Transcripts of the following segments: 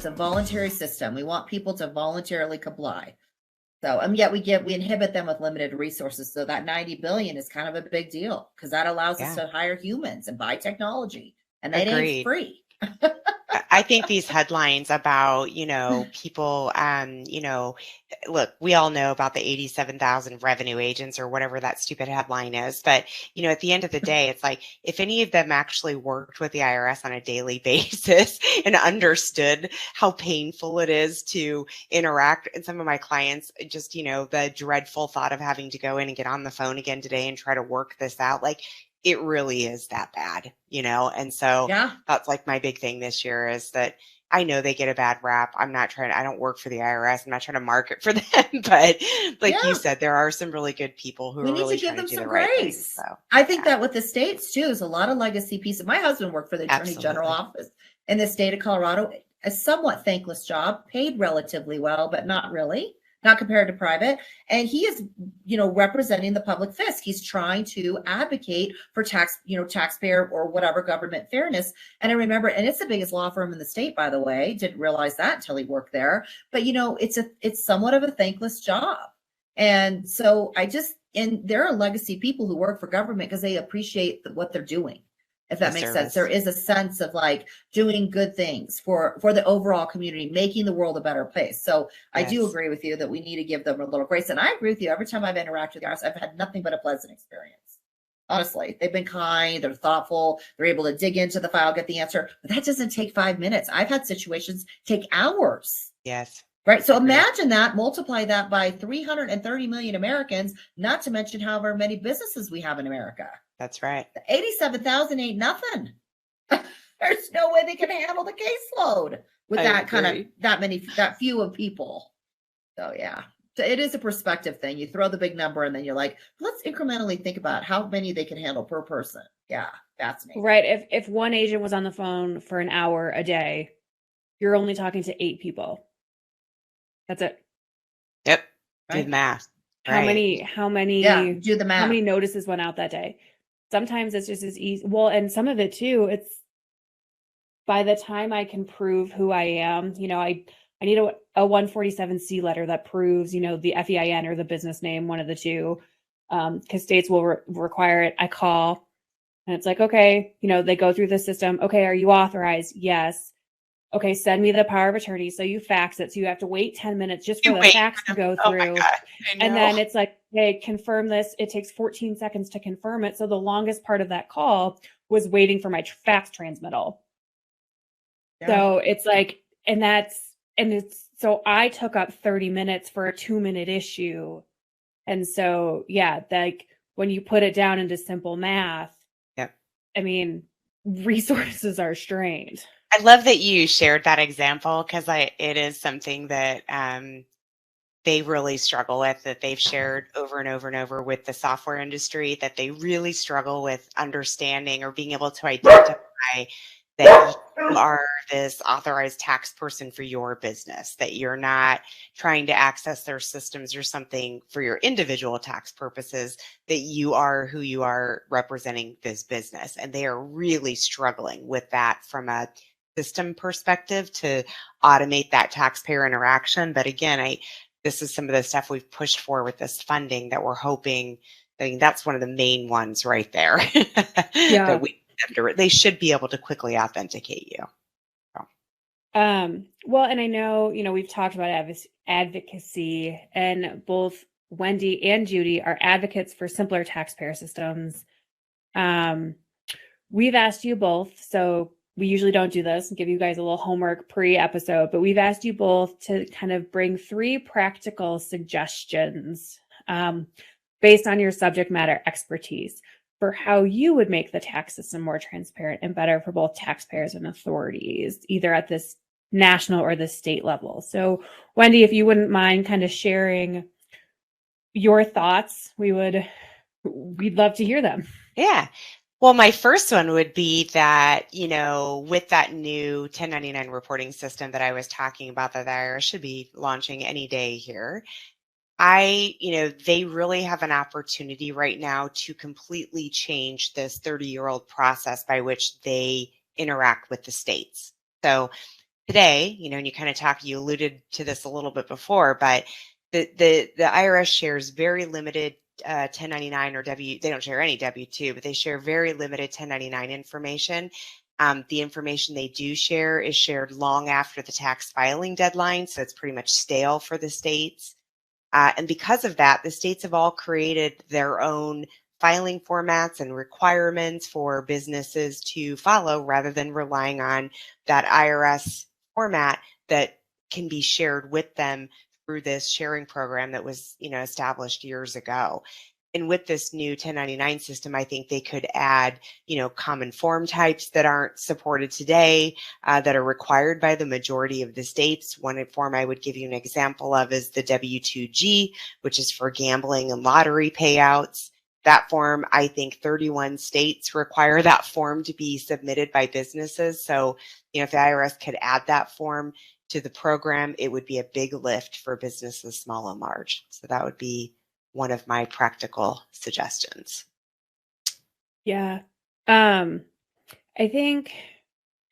It's a voluntary system. We want people to voluntarily comply. So, yet we inhibit them with limited resources. So that 90 billion is kind of a big deal because that allows us to hire humans and buy technology, and that ain't free. I think these headlines about, people, look, we all know about the 87,000 revenue agents or whatever that stupid headline is. But, at the end of the day, it's like, if any of them actually worked with the IRS on a daily basis and understood how painful it is to interact, and some of my clients just, the dreadful thought of having to go in and get on the phone again today and try to work this out, like, it really is that bad, and so that's like my big thing this year is that I know they get a bad rap. I don't work for the IRS. I'm not trying to market for them, but like you said, there are some really good people who are really trying to do the right thing. So I think that with the states too, is a lot of legacy pieces. My husband worked for the Attorney General office in the state of Colorado, a somewhat thankless job, paid relatively well, but not really. Not compared to private. And he is, representing the public fisc. He's trying to advocate for taxpayer or whatever government fairness. And I remember, and it's the biggest law firm in the state, by the way, didn't realize that until he worked there. But, it's somewhat of a thankless job. And so and there are legacy people who work for government because they appreciate what they're doing. If that makes sense, there is a sense of like doing good things for the overall community, making the world a better place. So I do agree with you that we need to give them a little grace. And I agree with you. Every time I've interacted with the IRS, I've had nothing but a pleasant experience. Honestly, they've been kind, they're thoughtful, they're able to dig into the file, get the answer. But that doesn't take 5 minutes. I've had situations take hours. Yes. Right. So imagine that, multiply that by 330 million Americans, not to mention however many businesses we have in America. That's right. 87,000 ain't nothing. There's no way they can handle the caseload with that few of people. So so it is a perspective thing. You throw the big number and then you're like, let's incrementally think about how many they can handle per person. Yeah, fascinating. Right. If one agent was on the phone for an hour a day, you're only talking to 8 people. That's it. Yep. Do the math. How many do the math. How many notices went out that day? Sometimes it's just as easy. Well, and some of it too, it's by the time I can prove who I am, I need a 147C letter that proves, the FEIN or the business name, one of the two, because states will require it. I call and it's like, okay, they go through the system. Okay, are you authorized? Yes. Okay, send me the power of attorney. So you fax it. So you have to wait 10 minutes just for the fax to go through. And then it's like, hey, confirm this. It takes 14 seconds to confirm it. So the longest part of that call was waiting for my fax transmittal. Yeah. So it's like, so I took up 30 minutes for a 2-minute issue. And so, like when you put it down into simple math, I mean, resources are strained. I love that you shared that example because it is something that they really struggle with, that they've shared over and over and over with the software industry, that they really struggle with understanding or being able to identify that you are this authorized tax person for your business, that you're not trying to access their systems or something for your individual tax purposes, that you are who you are representing this business. And they are really struggling with that from a system perspective to automate that taxpayer interaction. But again, this is some of the stuff we've pushed for with this funding that we're hoping. I mean, that's one of the main ones right there. That they should be able to quickly authenticate you. So. Well, and I know, we've talked about advocacy, and both Wendy and Judy are advocates for simpler taxpayer systems. We've asked you both, so we usually don't do this and give you guys a little homework pre-episode, but we've asked you both to kind of bring 3 practical suggestions based on your subject matter expertise for how you would make the tax system more transparent and better for both taxpayers and authorities, either at this national or the state level. So Wendy, if you wouldn't mind kind of sharing your thoughts, we'd love to hear them. Yeah. Well, my first one would be that, with that new 1099 reporting system that I was talking about that the IRS should be launching any day here, they really have an opportunity right now to completely change this 30-year-old process by which they interact with the states. So today, and you alluded to this a little bit before, but the IRS shares very limited 1099 or they don't share any W-2, but they share very limited 1099 information. The information they do share is shared long after the tax filing deadline, so it's pretty much stale for the states. And because of that, the states have all created their own filing formats and requirements for businesses to follow rather than relying on that IRS format that can be shared with them through this sharing program that was, established years ago. And with this new 1099 system, I think they could add, common form types that aren't supported today, that are required by the majority of the states. One form I would give you an example of is the W-2G, which is for gambling and lottery payouts. That form, I think 31 states require that form to be submitted by businesses. So, if the IRS could add that form to the program, it would be a big lift for businesses small and large. So that would be one of my practical suggestions. Yeah. I think,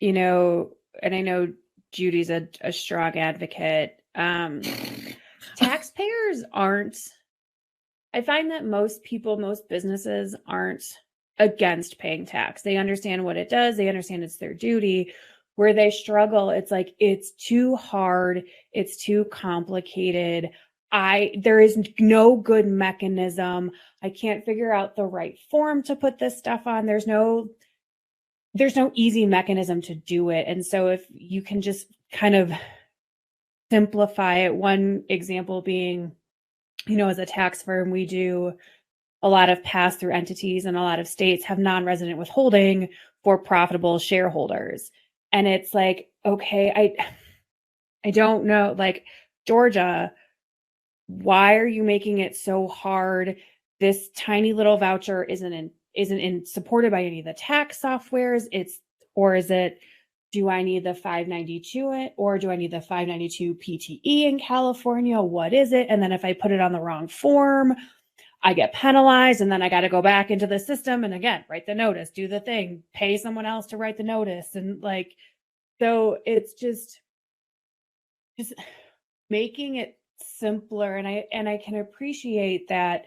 and I know Judy's a strong advocate. Taxpayers I find that most businesses aren't against paying tax. They understand what it does. They understand it's their duty. Where they struggle, it's like, it's too hard. It's too complicated. There is no good mechanism. I can't figure out the right form to put this stuff on. There's no easy mechanism to do it. And so if you can just kind of simplify it, one example being, as a tax firm, we do a lot of pass-through entities, and a lot of states have non-resident withholding for profitable shareholders. And it's like, okay, I don't know, like, Georgia, why are you making it so hard? This tiny little voucher isn't supported by any of the tax softwares. Do I need the 592 or do I need the 592 PTE in California? What is it? And then if I put it on the wrong form, I get penalized, and then I got to go back into the system and again, write the notice, do the thing, pay someone else to write the notice. And so it's just making it simpler. And I can appreciate that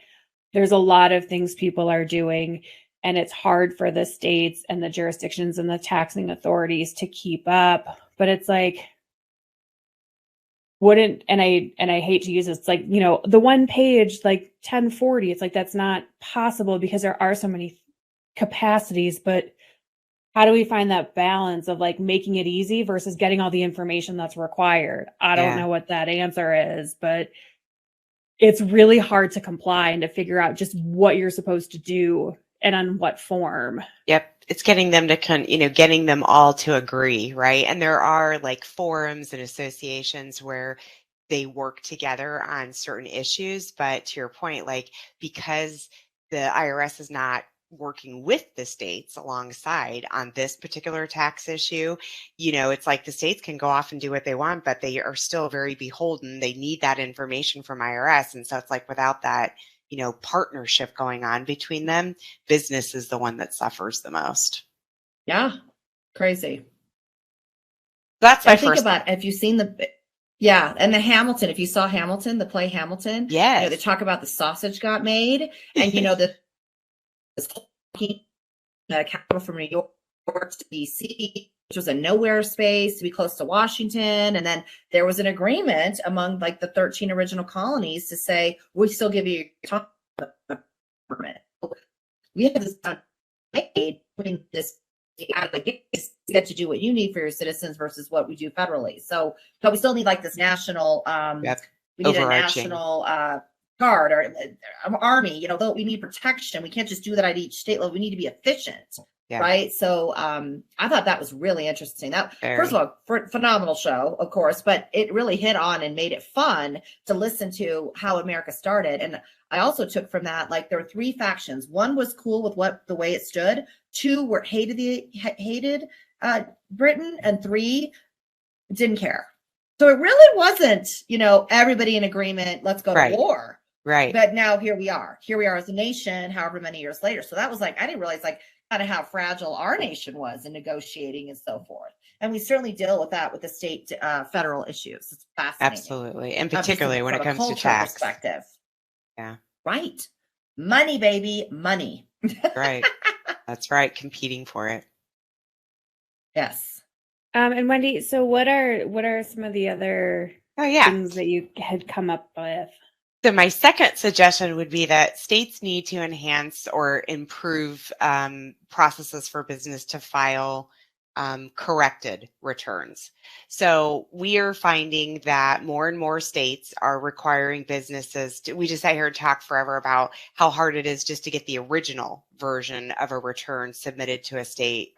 there's a lot of things people are doing, and it's hard for the states and the jurisdictions and the taxing authorities to keep up. But it's like, and I hate to use this, it's like, the one page, like 1040, it's like, that's not possible because there are so many capacities. But how do we find that balance of like making it easy versus getting all the information that's required? I don't know what that answer is, but it's really hard to comply and to figure out just what you're supposed to do and on what form. Yep. It's getting them to, getting them all to agree, right? And there are like forums and associations where they work together on certain issues. But to your point, like, because the IRS is not working with the states alongside on this particular tax issue, it's like the states can go off and do what they want, but they are still very beholden. They need that information from IRS. And so it's like, without that, partnership going on between them, business is the one that suffers the most. Yeah. Crazy. That's my think first. About, have you seen and the Hamilton, if you saw Hamilton, the play Hamilton, yes. They talk about the sausage got made, and this capital from New York to DC, which was a nowhere space to be close to Washington. And then there was an agreement among like the 13 original colonies to say, we still give you permit. We have this made between this out of the gates to get to do what you need for your citizens versus what we do federally. So, but we still need like this national, we need a national guard or army, though we need protection. We can't just do that at each state level. We need to be efficient. Yeah. Right. So I thought that was really interesting. First of all, phenomenal show, of course, but it really hit on and made it fun to listen to how America started. And I also took from that, like, there were three factions. One was cool with the way it stood. Two were hated Britain, and three didn't care. So it really wasn't, everybody in agreement. Let's go to war. Right. But now here we are as a nation, however many years later. So that was like, I didn't realize like kind of how fragile our nation was in negotiating and so forth. And we certainly deal with that with the state, federal issues. It's fascinating. Absolutely. And Just particularly when it from a comes to culture tax. perspective. Yeah. Right. Money, baby, money. Right. That's right. Competing for it. Yes. And Wendy, so what are some of the other things that you had come up with? So my second suggestion would be that states need to enhance or improve processes for business to file corrected returns. So we are finding that more and more states are requiring businesses to, we just sat here and talked forever about how hard it is just to get the original version of a return submitted to a state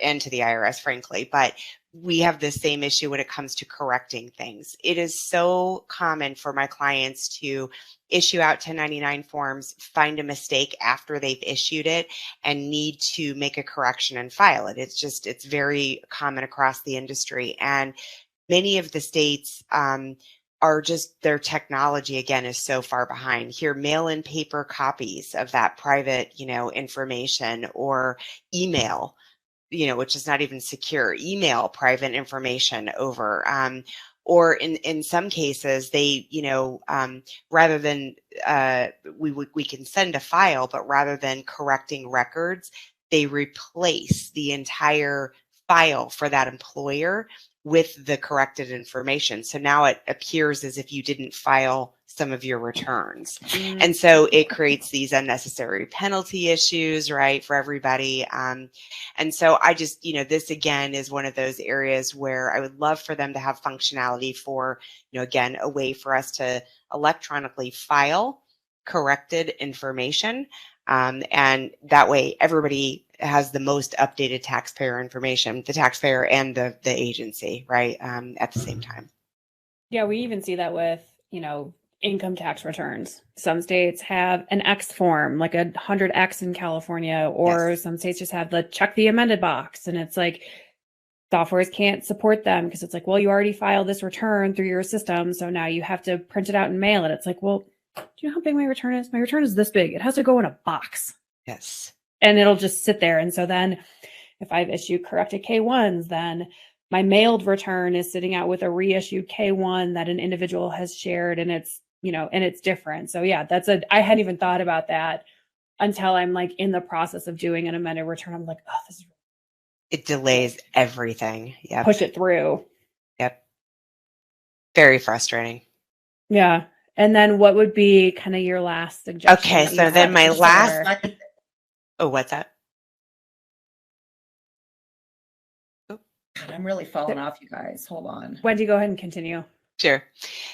and to the IRS, frankly, but we have the same issue when it comes to correcting things. It is so common for my clients to issue out 1099 forms, find a mistake after they've issued it, and need to make a correction and file it. It's very common across the industry. And many of the states are just, their technology, again, is so far behind. Here, mail in paper copies of that private, information, or email, which is not even secure, email private information over, or in some cases, they, rather than, we can send a file, but rather than correcting records, they replace the entire file for that employer with the corrected information. So now it appears as if you didn't file some of your returns. And so it creates these unnecessary penalty issues, right, for everybody. And so I just, this again is one of those areas where I would love for them to have functionality for, again, a way for us to electronically file corrected information. And that way everybody has the most updated taxpayer information, the taxpayer and the agency, right, at the same time. Yeah, we even see that with, income tax returns. Some states have an X form, like a 100X in California, or some states just have the check the amended box. And it's like softwares can't support them because it's like, well, you already filed this return through your system, so now you have to print it out and mail it. It's like, well, do you know how big my return is? My return is this big. It has to go in a box. Yes. And it'll just sit there. And so then if I've issued corrected K1s, then my mailed return is sitting out with a reissued K1 that an individual has shared, and it's, and it's different. So yeah, I hadn't even thought about that until I'm like in the process of doing an amended return. I'm like, oh, this is. It delays everything. Yeah. Push it through. Yep. Very frustrating. Yeah. And then what would be kind of your last suggestion? Okay. So then my last, what's that? I'm really falling off, you guys. Hold on. Wendy, go ahead and continue. Sure.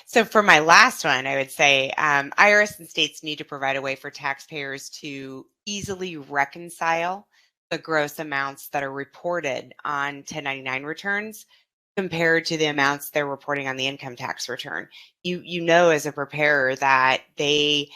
So for my last one, I would say IRS and states need to provide a way for taxpayers to easily reconcile the gross amounts that are reported on 1099 returns compared to the amounts they're reporting on the income tax return. You know, as a preparer, that they,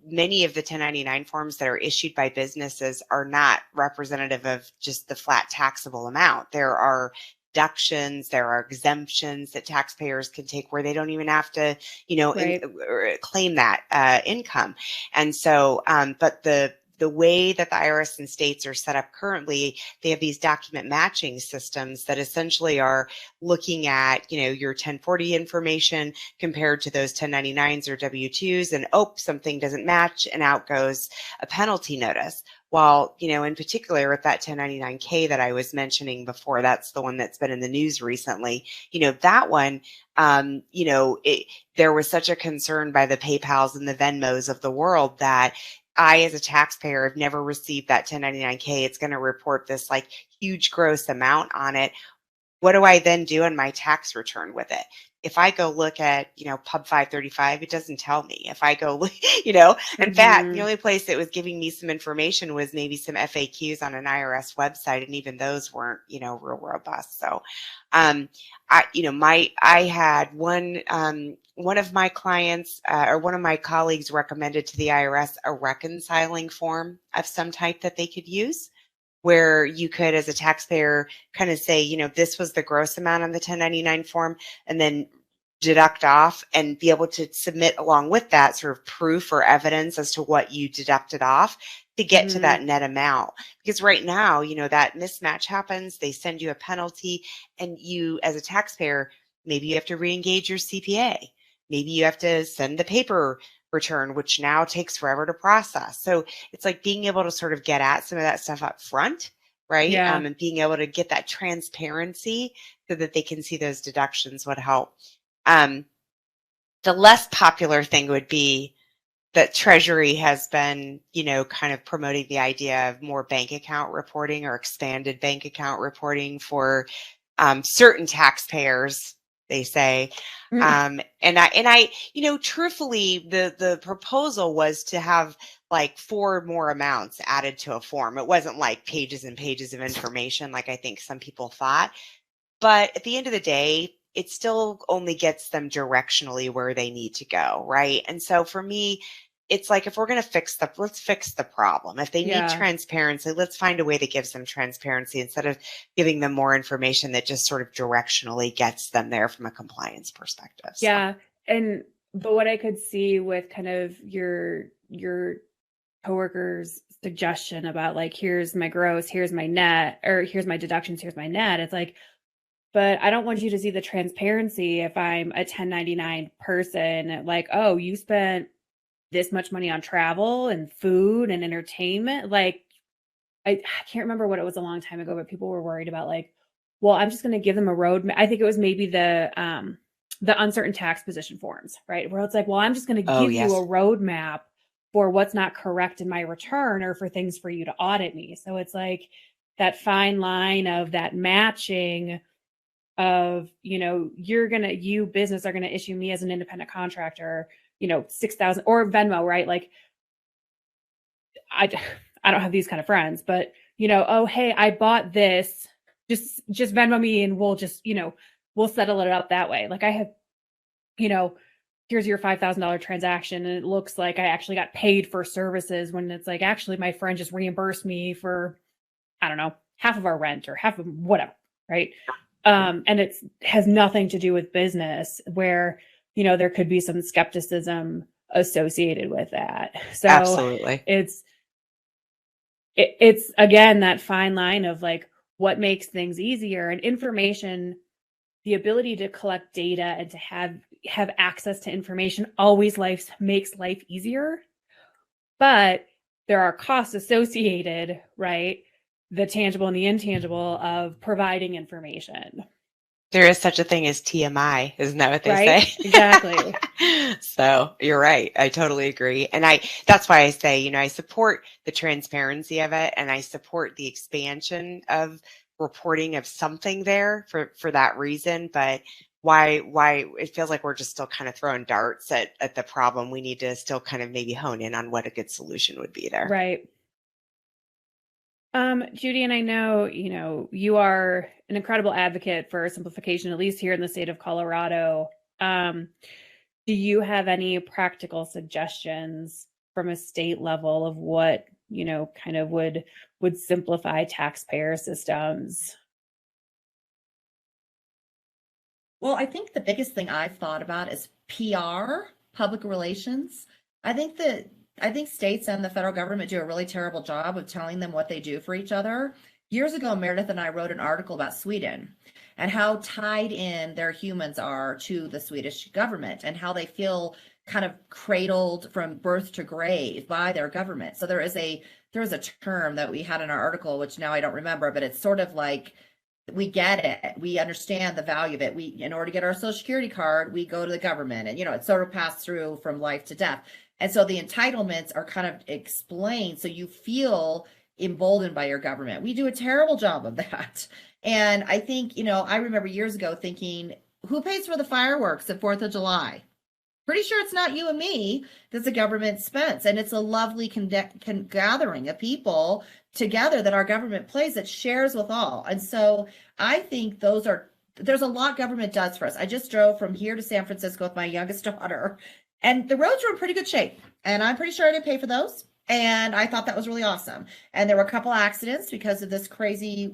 many of the 1099 forms that are issued by businesses are not representative of just the flat taxable amount. There are deductions, there are exemptions that taxpayers can take where they don't even have to, Right. claim that income. And so, but the way that the IRS and states are set up currently, they have these document matching systems that essentially are looking at, your 1040 information compared to those 1099s or W-2s, and something doesn't match, and out goes a penalty notice. While, in particular with that 1099K that I was mentioning before, that's the one that's been in the news recently, that one, there was such a concern by the PayPals and the Venmos of the world that I, as a taxpayer, have never received that 1099K. It's going to report this like huge gross amount on it. What do I then do in my tax return with it? If I go look at, Pub 535, it doesn't tell me. If I go, in fact, the only place that was giving me some information was maybe some FAQs on an IRS website, and even those weren't, real robust. So, I had one of my clients or one of my colleagues recommended to the IRS a reconciling form of some type that they could use, where you could, as a taxpayer, kind of say, this was the gross amount on the 1099 form, and then deduct off and be able to submit along with that sort of proof or evidence as to what you deducted off. to get to that net amount. Because right now, that mismatch happens, they send you a penalty, and you, as a taxpayer, maybe you have to re-engage your CPA. Maybe you have to send the paper return, which now takes forever to process. So it's like being able to sort of get at some of that stuff up front, right? Yeah. And being able to get that transparency so that they can see those deductions would help. The less popular thing would be that Treasury has been, kind of promoting the idea of more bank account reporting or expanded bank account reporting for certain taxpayers, they say. And I, truthfully, the proposal was to have like 4 more amounts added to a form. It wasn't like pages and pages of information, like I think some people thought. But at the end of the day, it still only gets them directionally where they need to go, right? And so for me, it's like, if we're going to let's fix the problem. If they need transparency, let's find a way that gives them transparency instead of giving them more information that just sort of directionally gets them there from a compliance perspective. So. Yeah. But what I could see with kind of your coworkers' suggestion about like, here's my gross, here's my net, or here's my deductions, here's my net. It's like, but I don't want you to see the transparency if I'm a 1099 person, like, oh, you spent this much money on travel and food and entertainment. Like, I can't remember what it was a long time ago, but people were worried about like, well, I'm just going to give them a road. I think it was maybe the uncertain tax position forms, right? Where it's like, well, I'm just going to give you a roadmap for what's not correct in my return or for things for you to audit me. So it's like that fine line of that matching of, you business are going to issue me as an independent contractor, 6,000 or Venmo, right? Like I don't have these kind of friends, but oh, hey, I bought this, just Venmo me and we'll just, we'll settle it up that way. Like I have, here's your $5,000 transaction. And it looks like I actually got paid for services when it's like, actually my friend just reimbursed me for, I don't know, half of our rent or half of whatever. Right. And it has nothing to do with business where, there could be some skepticism associated with that. So absolutely. It's again, that fine line of like what makes things easier and information, the ability to collect data and to have access to information always makes life easier. But there are costs associated, right? The tangible and the intangible of providing information. There is such a thing as TMI, isn't that what they say? Exactly. So you're right. I totally agree. And that's why I say, I support the transparency of it, and I support the expansion of reporting of something there for that reason. But why it feels like we're just still kind of throwing darts at the problem. We need to still kind of maybe hone in on what a good solution would be there. Right. Judy, and I know, you are an incredible advocate for simplification, at least here in the state of Colorado. Do you have any practical suggestions from a state level of what, kind of would simplify taxpayer systems? Well, I think the biggest thing I've thought about is PR, public relations. I think states and the federal government do a really terrible job of telling them what they do for each other. Years ago, Meredith and I wrote an article about Sweden and how tied in their humans are to the Swedish government and how they feel kind of cradled from birth to grave by their government. So there was a term that we had in our article, which now I don't remember, but it's sort of like, we get it. We understand the value of it. In order to get our Social Security card, we go to the government, and it's sort of passed through from life to death. And so the entitlements are kind of explained, so you feel emboldened by your government. We do a terrible job of that. And I think, I remember years ago thinking, who pays for the fireworks at 4th of July? Pretty sure it's not you and me. That's a government expense. And it's a lovely gathering of people together that our government plays that shares with all. And so I think there's a lot government does for us. I just drove from here to San Francisco with my youngest daughter, and the roads were in pretty good shape. And I'm pretty sure I didn't pay for those. And I thought that was really awesome. And there were a couple accidents because of this crazy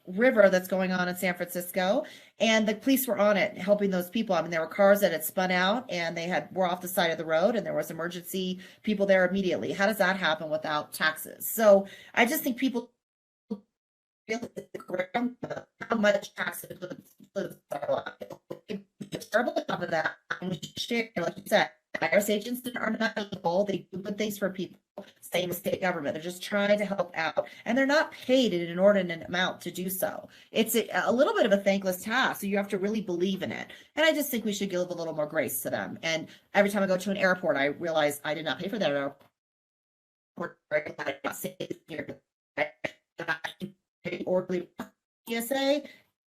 river that's going on in San Francisco. And the police were on it, helping those people. I mean, there were cars that had spun out and were off the side of the road, and there was emergency people there immediately. How does that happen without taxes? So I just think people how much taxes terrible top of that. And we share, like you said, IRS agents are not eligible. They do good things for people. Same with state government. They're just trying to help out, and they're not paid an inordinate amount to do so. It's a little bit of a thankless task, so you have to really believe in it. And I just think we should give a little more grace to them. And every time I go to an airport, I realize I did not pay for that airport. Or TSA,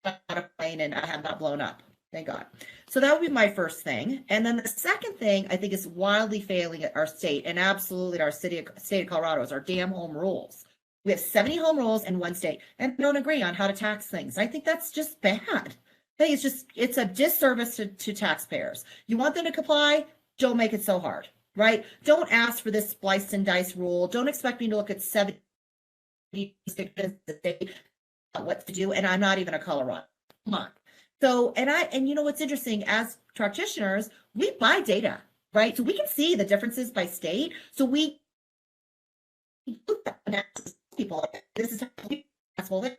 got a plane, and I have not blown up. Thank God. So that would be my first thing. And then the second thing I think is wildly failing at our state, and absolutely our state of Colorado, is our damn home rules. We have 70 home rules in one state and don't agree on how to tax things. I think that's just bad. I think it's a disservice to taxpayers. You want them to comply? Don't make it so hard, right? Don't ask for this splice and dice rule. Don't expect me to look at 70 what to do, and I'm not even a Colorado. Come on. So, and you know what's interesting, as practitioners, we buy data, right? So we can see the differences by state. So we people like this is how's the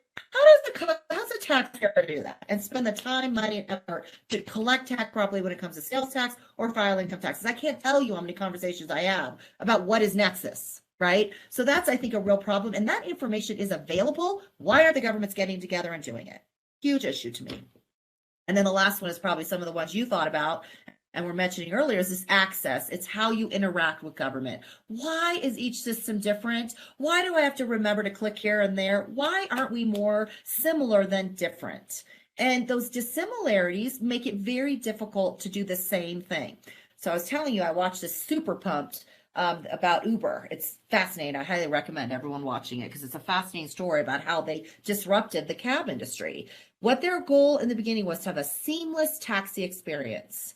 taxpayer do that and spend the time, money, and effort to collect tax properly when it comes to sales tax or file income taxes? I can't tell you how many conversations I have about what is nexus. Right? So that's, I think, a real problem. And that information is available. Why are the governments getting together and doing it? Huge issue to me. And then the last one is probably some of the ones you thought about and were mentioning earlier is this access. It's how you interact with government. Why is each system different? Why do I have to remember to click here and there? Why aren't we more similar than different? And those dissimilarities make it very difficult to do the same thing. So I was telling you, I watched this super pumped about Uber. It's fascinating. I highly recommend everyone watching it because it's a fascinating story about how they disrupted the cab industry. What their goal in the beginning was to have a seamless taxi experience.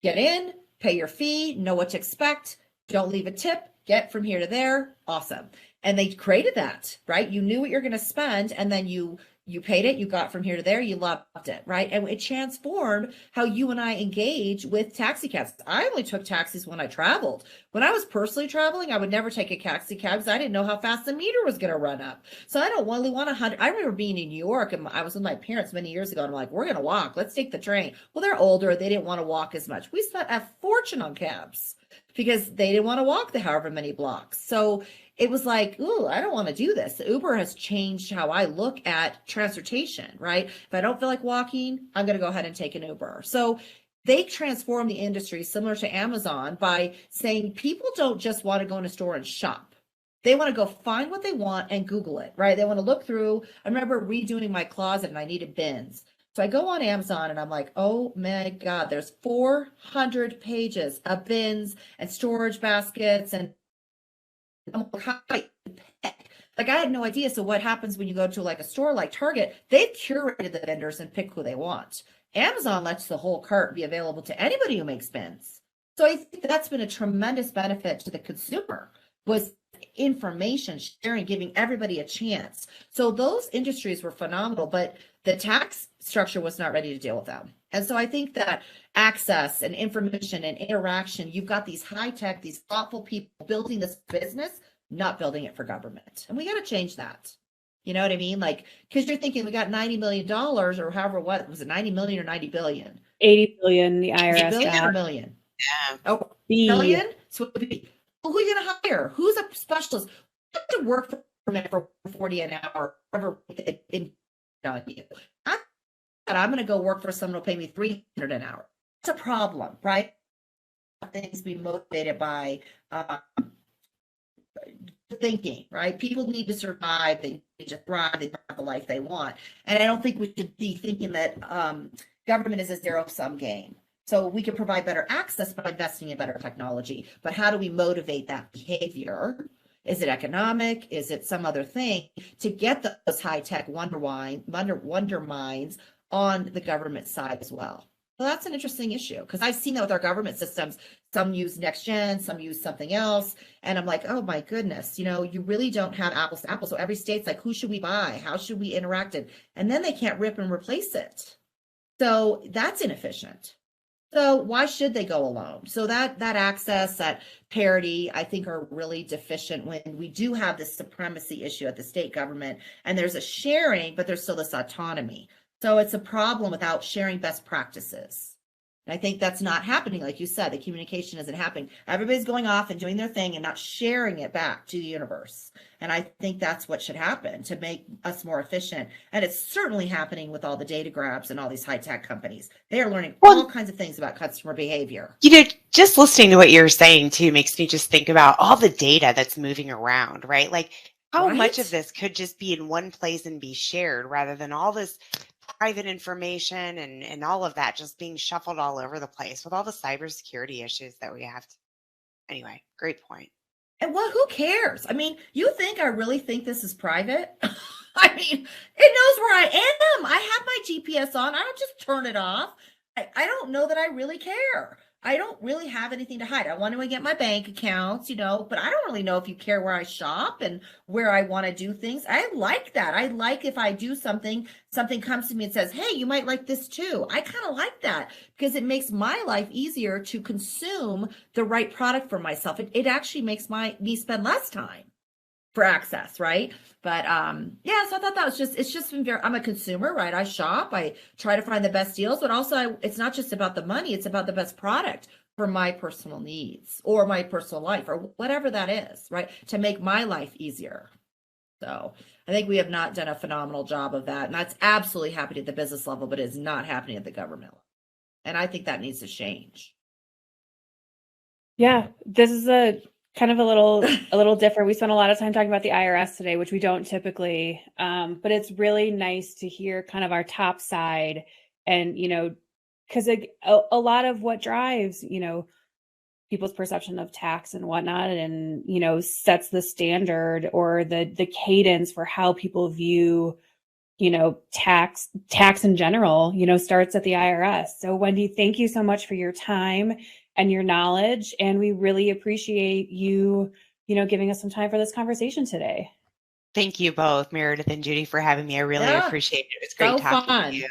Get in, pay your fee, know what to expect, don't leave a tip, get from here to there. Awesome. And they created that, right? You knew what you're going to spend, and then you paid it, you got from here to there, you loved it, right? And it transformed how you and I engage with taxi cabs. I only took taxis when I traveled. When I was personally traveling, I would never take a taxi cab because I didn't know how fast the meter was going to run up. So I don't really want 100. I remember being in New York, and I was with my parents many years ago, and I'm like, we're going to walk. Let's take the train. Well, they're older. They didn't want to walk as much. We spent a fortune on cabs because they didn't want to walk the however many blocks. So it was like, ooh, I don't want to do this. Uber has changed how I look at transportation, right? If I don't feel like walking, I'm going to go ahead and take an Uber. So they transformed the industry similar to Amazon by saying people don't just want to go in a store and shop. They want to go find what they want and Google it, right? They want to look through. I remember redoing my closet and I needed bins. So I go on Amazon and I'm like, oh my God, there's 400 pages of bins and storage baskets and like I had no idea. So what happens when you go to like a store like Target? They've curated the vendors and pick who they want. Amazon lets the whole cart be available to anybody who makes bins. So I think that's been a tremendous benefit to the consumer, was information sharing, giving everybody a chance. So those industries were phenomenal, but the tax structure was not ready to deal with them. And so I think that access and information and interaction, you've got these high tech, these thoughtful people building this business, not building it for government. And we got to change that. You know what I mean? Like, because you're thinking we got $90 million or however, what was it, 90 million or 90 billion? 80 billion, the IRS. 80 billion or million? Yeah. Oh, billion? So it would be, who are you going to hire? Who's a specialist? You have to work for 40 an hour, whatever in you. I'm going to go work for someone who'll pay me $300 an hour. It's a problem, right? Things be motivated by thinking, right? People need to survive. They need to thrive. They have the life they want. And I don't think we should be thinking that government is a zero-sum game. So we can provide better access by investing in better technology. But how do we motivate that behavior? Is it economic? Is it some other thing to get those high-tech wonder minds on the government side as well? Well, that's an interesting issue because I've seen that with our government systems. Some use next gen, some use something else. And I'm like, oh my goodness, you really don't have apples to apples. So every state's like, who should we buy? How should we interact it? And then they can't rip and replace it. So that's inefficient. So why should they go alone? So that access, that parity, I think are really deficient when we do have this supremacy issue at the state government, and there's a sharing, but there's still this autonomy. So it's a problem without sharing best practices. And I think that's not happening. Like you said, the communication isn't happening. Everybody's going off and doing their thing and not sharing it back to the universe. And I think that's what should happen to make us more efficient. And it's certainly happening with all the data grabs and all these high-tech companies. They are learning all kinds of things about customer behavior. Just listening to what you're saying too makes me just think about all the data that's moving around, right? Like how much of this could just be in one place and be shared rather than all this private information and all of that just being shuffled all over the place with all the cybersecurity issues that we have. Anyway, great point. And who cares? I mean, you think I really think this is private? I mean, it knows where I am. I have my GPS on. I don't just turn it off. I don't know that I really care. I don't really have anything to hide. I want to get my bank accounts, but I don't really know if you care where I shop and where I want to do things. I like that. I like if I do something comes to me and says, hey, you might like this too. I kind of like that because it makes my life easier to consume the right product for myself. It actually makes me spend less time for access, right? But yeah, so I thought it's just been I'm a consumer, right? I shop, I try to find the best deals, but also it's not just about the money, it's about the best product for my personal needs or my personal life or whatever that is, right? To make my life easier. So I think we have not done a phenomenal job of that. And that's absolutely happening at the business level, but it's not happening at the government level. And I think that needs to change. Yeah, this is a little different. We spent a lot of time talking about the IRS today, which we don't typically, but it's really nice to hear kind of our top side and, because a lot of what drives, people's perception of tax and whatnot and, sets the standard or the cadence for how people view, tax in general, starts at the IRS. So Wendy, thank you so much for your time and your knowledge. And we really appreciate you, giving us some time for this conversation today. Thank you both, Meredith and Judy, for having me. I really appreciate it. It was great talking to you.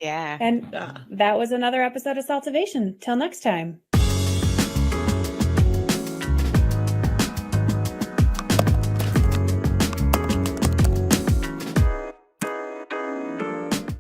Yeah. And that was another episode of SALTovation. Till next time.